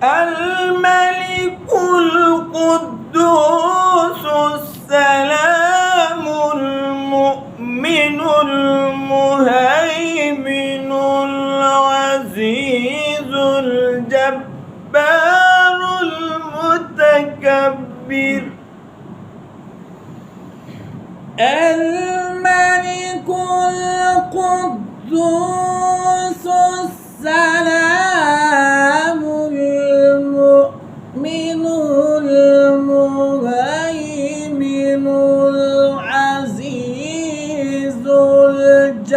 الملك القدوس السلام المؤمن المهيمن العزيز الجبار المتكبر. الملك القدوس السلام المؤمن المهيمن العزيز الجبار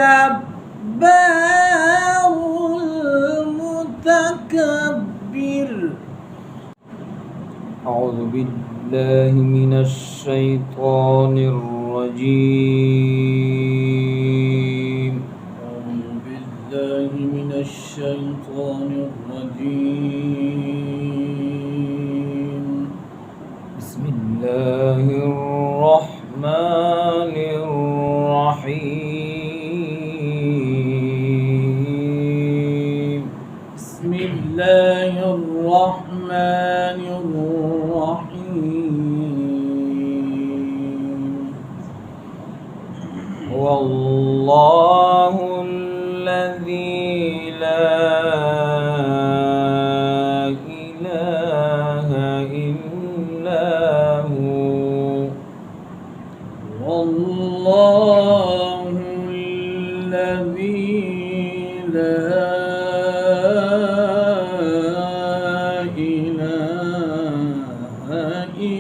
المتكبر. أعوذ بالله من الشيطان الرجيم. أعوذ بالله من الشيطان الرجيم. بسم الله الرحمن الرحيم. بسم الله الرحمن الرحيم. هو الله الذي لا إله إلا هو. والله الذي لا إله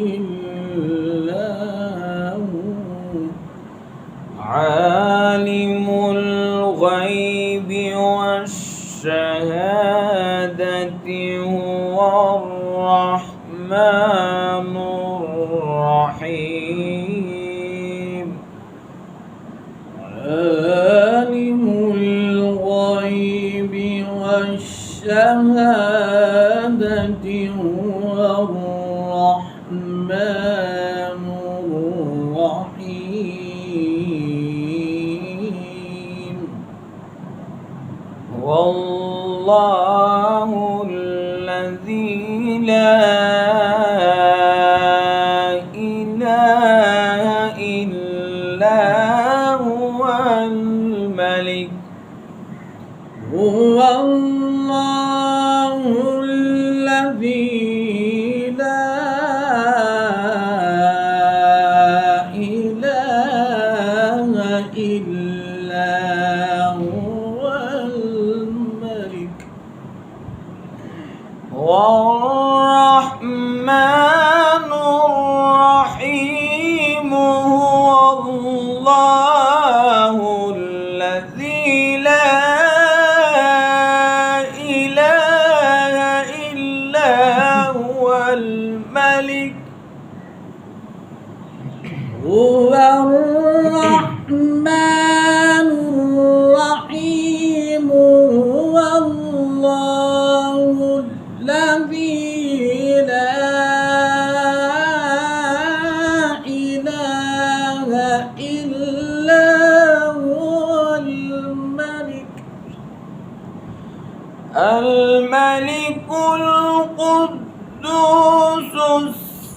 إلا هو. عالم الغيب والشهادة هو الرحمن الرحيم. عالم الغيب والشهادة هو الرحمن الرحيم. والله الذي لا إله إلا هو الملك. هو الله الذي لا إله إلا هو الملك. والرحمن الرحيم. هو الله الذي لا إله إلا هو الملك. هو الرحمن الرحيم. هو الله الذي لا إله إلا هو الملك. الملك القدوس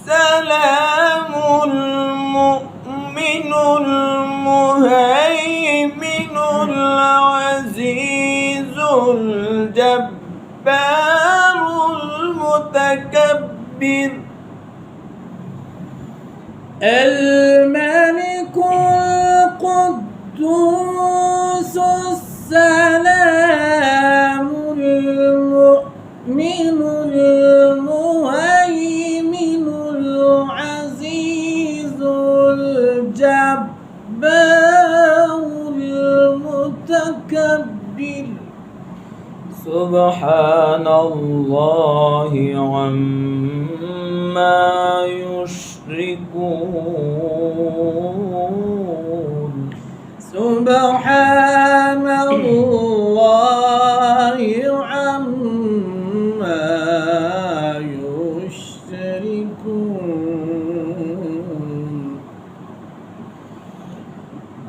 السلام المؤمن المهيمن العزيز الجبار المتكبر. الملك القدوس السلام المؤمن المهيمن العزيز الجبار المتكبر. سبحان الله عما يشركون. سبحان الله عما يشركون.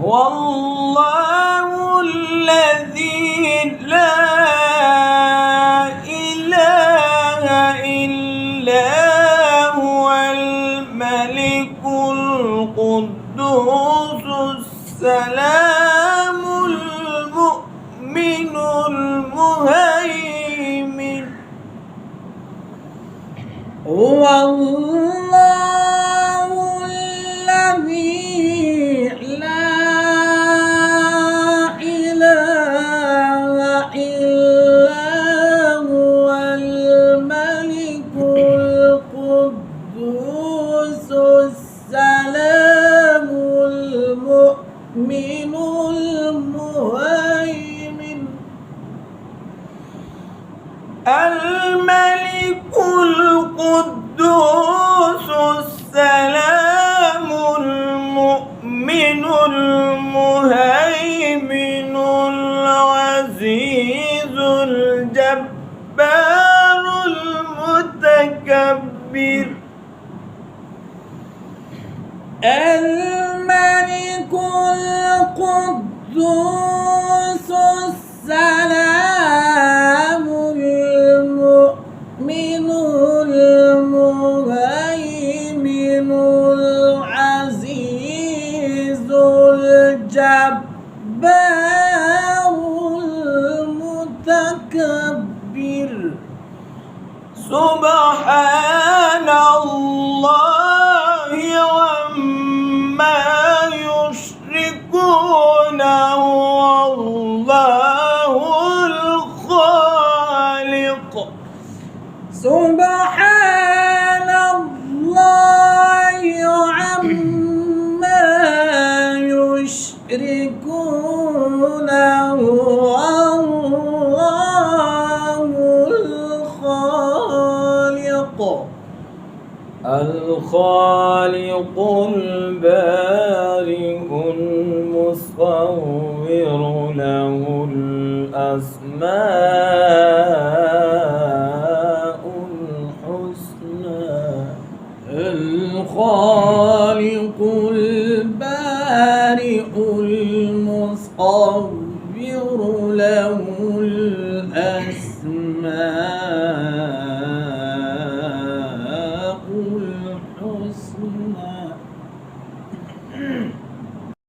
والله الذي لا إله الملك القدوس السلام المؤمن المهيمن العزيز الجبار المتكبر. الملك القدوس السلام المؤمن المهيمن العزيز الجبار المتكبر. سبحان الله عما يشركون هو الله الخالق. سبحان الله عما يشركون هو الله الخالق. الخالق البارئ المصور له الأسماء الحسنى. الخالق البارئ المصور له الأسماء